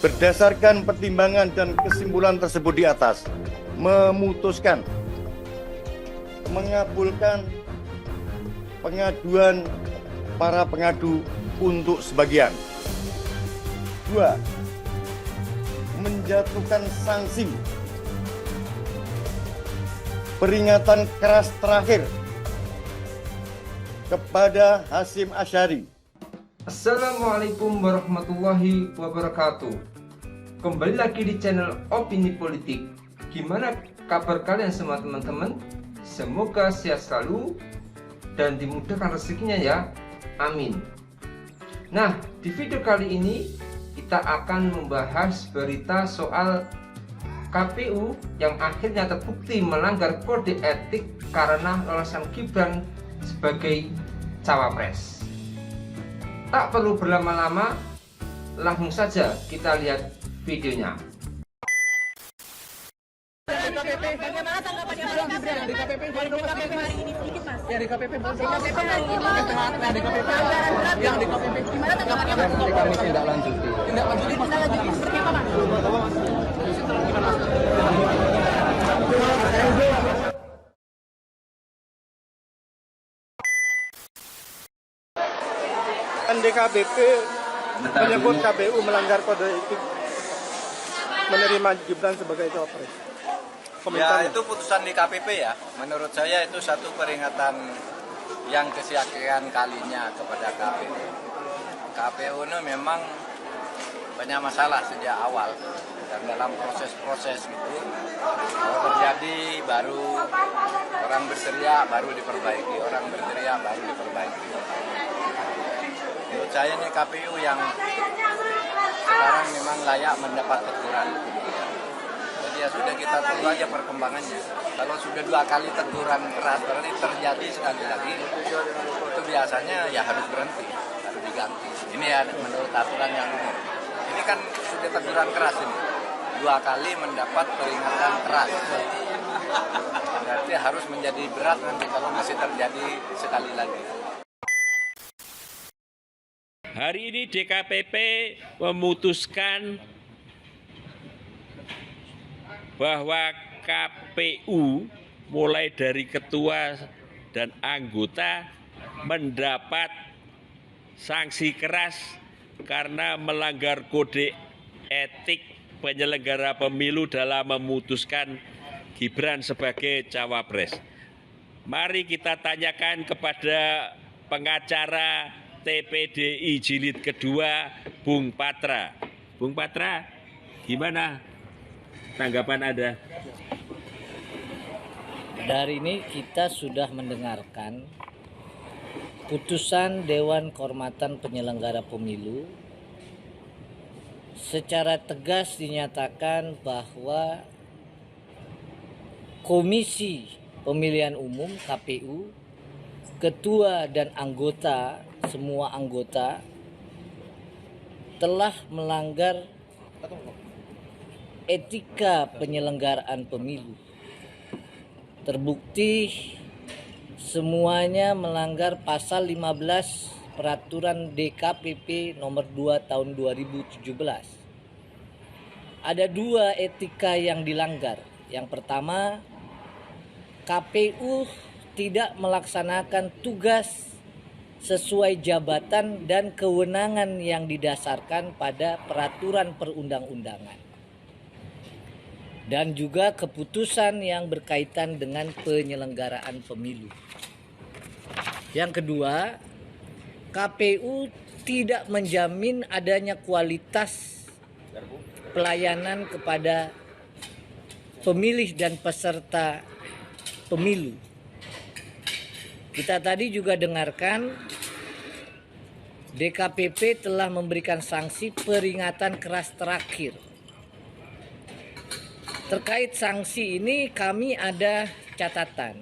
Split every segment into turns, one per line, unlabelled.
Berdasarkan pertimbangan dan kesimpulan tersebut di atas, memutuskan mengabulkan pengaduan para pengadu untuk sebagian. 2. Menjatuhkan sanksi peringatan keras terakhir kepada Hasyim Asy'ari.
Assalamualaikum warahmatullahi wabarakatuh. Kembali lagi di channel Opini Politik. Gimana kabar kalian semua teman-teman? Semoga sehat selalu dan dimudahkan rezekinya ya. Amin. Nah, di video kali ini kita akan membahas berita soal KPU yang akhirnya terbukti melanggar kode etik karena lolosan Gibran sebagai cawapres. Tak perlu berlama-lama, langsung saja kita lihat videonya.
Bagaimana tanggapan Gibran di KPP hari ini sedikit Mas?
Ya di KPP
Yang di KPP gimana tanggapannya Mas?
kami tindak lanjuti.
Tindak lanjuti seperti apa Mas?
DKPP menyebut KPU melanggar kode etik menerima Gibran sebagai cawapres.
Ya, itu putusan di KPP ya. Menurut saya itu satu peringatan yang kesekian kalinya kepada KPU. KPU ini memang banyak masalah sejak awal dan dalam proses-proses gitu kalau terjadi baru orang berteriak baru diperbaiki, orang berteriak baru diperbaiki. Menurut saya ini KPU yang sekarang memang layak mendapat teguran. Jadi ya sudah, kita tunggu aja perkembangannya. Kalau sudah 2 kali teguran keras berarti terjadi sekali lagi, itu biasanya ya harus berhenti, harus diganti. Ini ya menurut aturan yang umum. Ini kan sudah teguran keras ini, 2 kali mendapat peringatan keras. Berarti harus menjadi berat nanti kalau masih terjadi sekali lagi.
Hari ini DKPP memutuskan bahwa KPU mulai dari ketua dan anggota mendapat sanksi keras karena melanggar kode etik penyelenggara pemilu dalam memutuskan Gibran sebagai cawapres. Mari kita tanyakan kepada pengacara TPDI Jilid kedua, Bung Patra. Bung Patra, gimana tanggapan Anda?
Dari ini kita sudah mendengarkan putusan Dewan Kehormatan Penyelenggara Pemilu. Secara tegas dinyatakan bahwa Komisi Pemilihan Umum KPU, ketua dan anggota, semua anggota telah melanggar etika penyelenggaraan pemilu. Terbukti semuanya melanggar pasal 15 peraturan DKPP nomor 2 tahun 2017. Ada 2 etika yang dilanggar. Yang pertama, KPU tidak melaksanakan tugas sesuai jabatan dan kewenangan yang didasarkan pada peraturan perundang-undangan dan juga keputusan yang berkaitan dengan penyelenggaraan pemilu. Yang kedua, KPU tidak menjamin adanya kualitas pelayanan kepada pemilih dan peserta pemilu. Kita tadi juga dengarkan DKPP telah memberikan sanksi peringatan keras terakhir. Terkait sanksi ini kami ada catatan.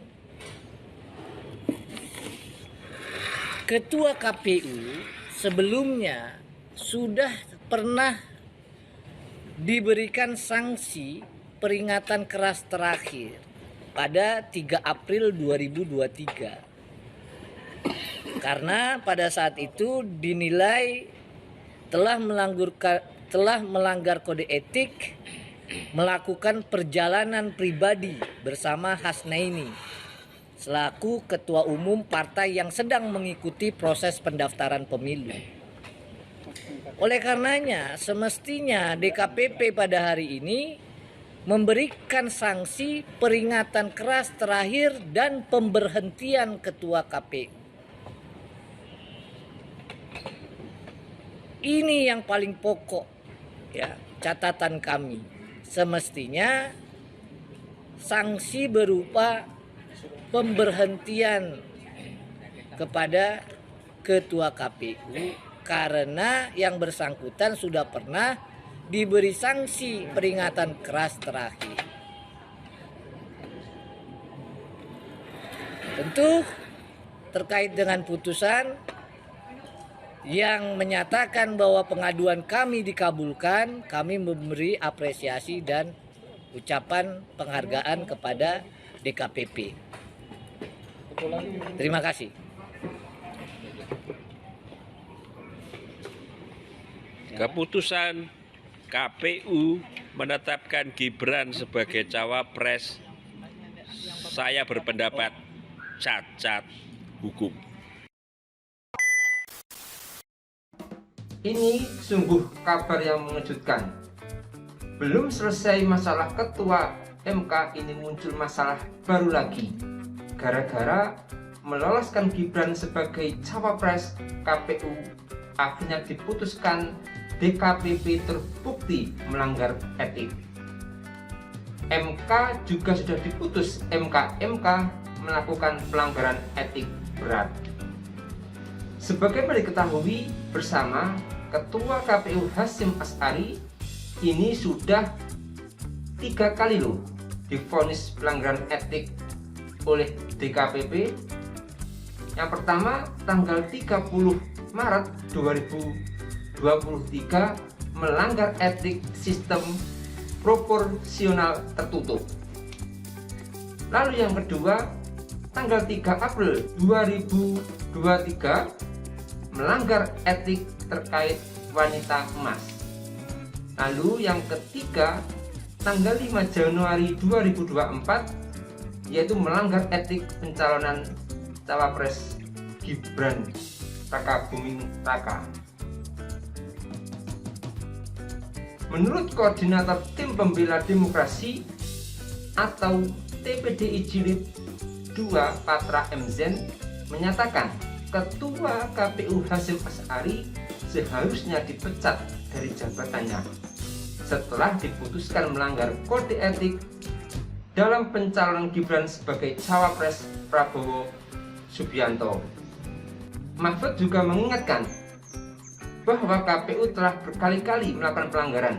Ketua KPU sebelumnya sudah pernah diberikan sanksi peringatan keras terakhir pada 3 April 2023. Karena pada saat itu dinilai telah melanggar kode etik melakukan perjalanan pribadi bersama Hasnaini selaku Ketua Umum partai yang sedang mengikuti proses pendaftaran pemilu. Oleh karenanya, semestinya DKPP pada hari ini memberikan sanksi peringatan keras terakhir dan pemberhentian Ketua KPU. Ini yang paling pokok, ya, catatan kami. Semestinya sanksi berupa pemberhentian kepada Ketua KPU karena yang bersangkutan sudah pernah diberi sanksi peringatan keras terakhir. Tentu terkait dengan putusan yang menyatakan bahwa pengaduan kami dikabulkan, kami memberi apresiasi dan ucapan penghargaan kepada DKPP. Terima kasih.
Keputusan KPU menetapkan Gibran sebagai cawapres, saya berpendapat cacat hukum.
Ini sungguh kabar yang mengejutkan. Belum selesai masalah ketua MK, ini muncul masalah baru lagi. Gara-gara meloloskan Gibran sebagai cawapres, KPU akhirnya diputuskan DKPP terbukti melanggar etik. MK juga sudah diputus MK melakukan pelanggaran etik berat. Sebagaimana diketahui bersama, Ketua KPU Hasyim Asy'ari ini sudah 3 kali loh divonis pelanggaran etik oleh DKPP. Yang pertama tanggal 30 Maret 2023 melanggar etik sistem proporsional tertutup. Lalu yang kedua tanggal 3 April 2023 melanggar etik terkait wanita emas. Lalu yang ketiga tanggal 5 Januari 2024 yaitu melanggar etik pencalonan cawapres Gibran Raka Buming Raka. Menurut Koordinator Tim Pembela Demokrasi atau TPDI Jilid 2 Patra MZen menyatakan Ketua KPU Hasyim Asy'ari seharusnya dipecat dari jabatannya setelah diputuskan melanggar kode etik dalam pencalonan Gibran sebagai cawapres Prabowo Subianto. Mahfud juga mengingatkan bahwa KPU telah berkali-kali melakukan pelanggaran.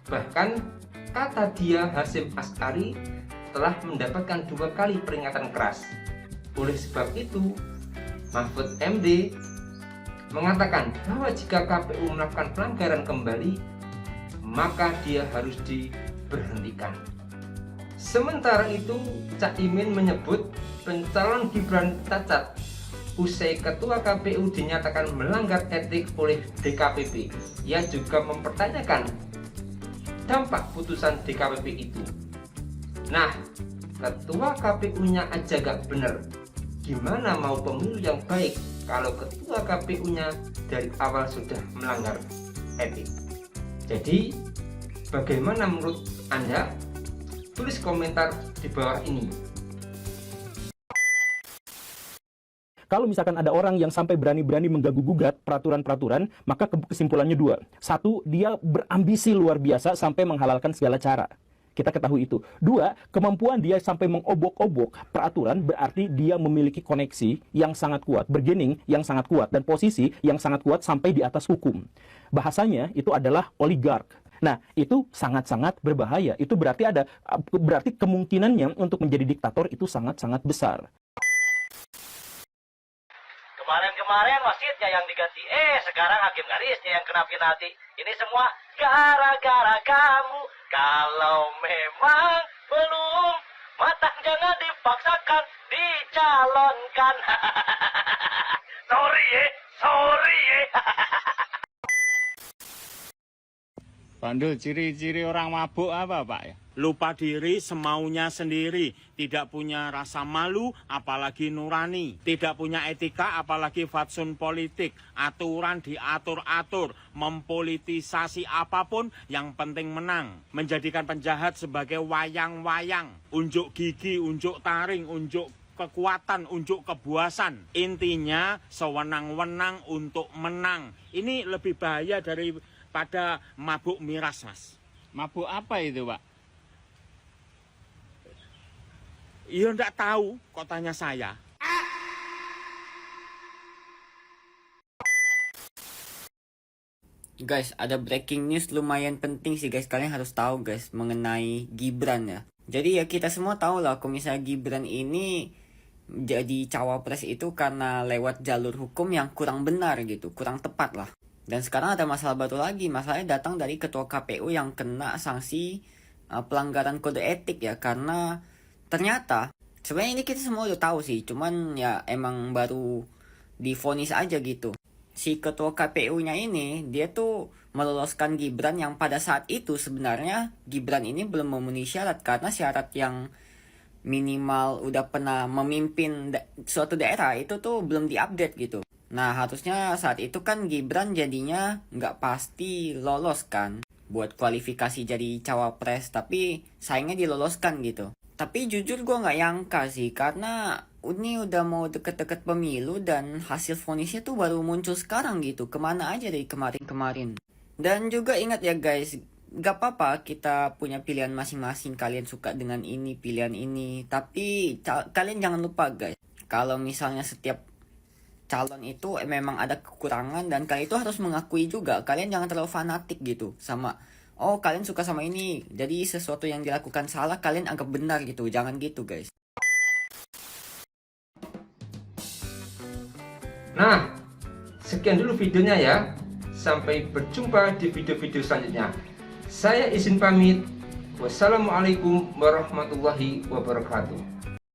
Bahkan kata dia Hasyim Asy'ari telah mendapatkan 2 kali peringatan keras. Oleh sebab itu, Mahfud MD mengatakan bahwa jika KPU melakukan pelanggaran kembali, maka dia harus diberhentikan. Sementara itu, Caimin menyebut pencalon Gibran cacat usai Ketua KPU dinyatakan melanggar etik oleh DKPP. Ia juga mempertanyakan dampak putusan DKPP itu. Nah, Ketua KPU-nya aja gak bener. Gimana mau pemilu yang baik kalau Ketua KPU-nya dari awal sudah melanggar etik? Jadi, bagaimana menurut Anda? Tulis komentar di bawah ini.
Kalau misalkan ada orang yang sampai berani-berani mengganggu-gugat peraturan-peraturan, maka kesimpulannya 2. 1, dia berambisi luar biasa sampai menghalalkan segala cara. Kita ketahui itu. 2, kemampuan dia sampai mengobok-obok peraturan berarti dia memiliki koneksi yang sangat kuat, bargaining yang sangat kuat, dan posisi yang sangat kuat sampai di atas hukum. Bahasanya itu adalah oligark. Nah, itu sangat-sangat berbahaya. Itu berarti kemungkinannya untuk menjadi diktator itu sangat-sangat besar.
Kemarin wasitnya yang diganti, sekarang hakim garisnya yang kena penalti. Ini semua gara-gara kamu. Kalau memang belum matang, jangan dipaksakan dicalonkan. Sorry.
Bandul, ciri-ciri orang mabuk apa Pak ya?
Lupa diri, semaunya sendiri, tidak punya rasa malu, apalagi nurani, tidak punya etika, apalagi fatsun politik, aturan diatur-atur, mempolitisasi apapun, yang penting menang, menjadikan penjahat sebagai wayang-wayang, unjuk gigi, unjuk taring, unjuk kekuatan, unjuk kebuasan, intinya sewenang-wenang untuk menang. Ini lebih bahaya daripada mabuk miras, Mas.
Mabuk apa itu Pak?
Iya enggak tahu, kok tanya saya.
Guys, ada breaking news lumayan penting sih guys. Kalian harus tahu guys mengenai Gibran ya. Jadi ya kita semua tahu lah kalau misalnya Gibran ini jadi cawapres itu karena lewat jalur hukum yang kurang benar gitu, kurang tepat lah. Dan sekarang ada masalah baru lagi. Masalahnya datang dari ketua KPU yang kena sanksi pelanggaran kode etik ya, karena ternyata sebenarnya ini kita semua udah tahu sih, cuman ya emang baru divonis aja gitu. Si ketua KPU-nya ini dia tuh meloloskan Gibran yang pada saat itu sebenarnya Gibran ini belum memenuhi syarat, karena syarat yang minimal udah pernah memimpin suatu daerah itu tuh belum diupdate gitu. Nah harusnya saat itu kan Gibran jadinya nggak pasti lolos kan buat kualifikasi jadi cawapres, tapi sayangnya diloloskan gitu. Tapi jujur gue nggak nyangka sih, karena ini udah mau deket-deket pemilu dan hasil vonisnya tuh baru muncul sekarang gitu. Kemana aja dari kemarin-kemarin. Dan juga ingat ya guys, gak apa-apa kita punya pilihan masing-masing. Kalian suka dengan ini, pilihan ini. Tapi kalian jangan lupa guys, kalau misalnya setiap calon itu memang ada kekurangan dan kalian itu harus mengakui juga. Kalian jangan terlalu fanatik gitu sama, oh kalian suka sama ini, jadi sesuatu yang dilakukan salah kalian anggap benar gitu. Jangan gitu guys.
Nah, sekian dulu videonya ya. Sampai berjumpa di video-video selanjutnya. Saya izin pamit. Wassalamualaikum warahmatullahi wabarakatuh.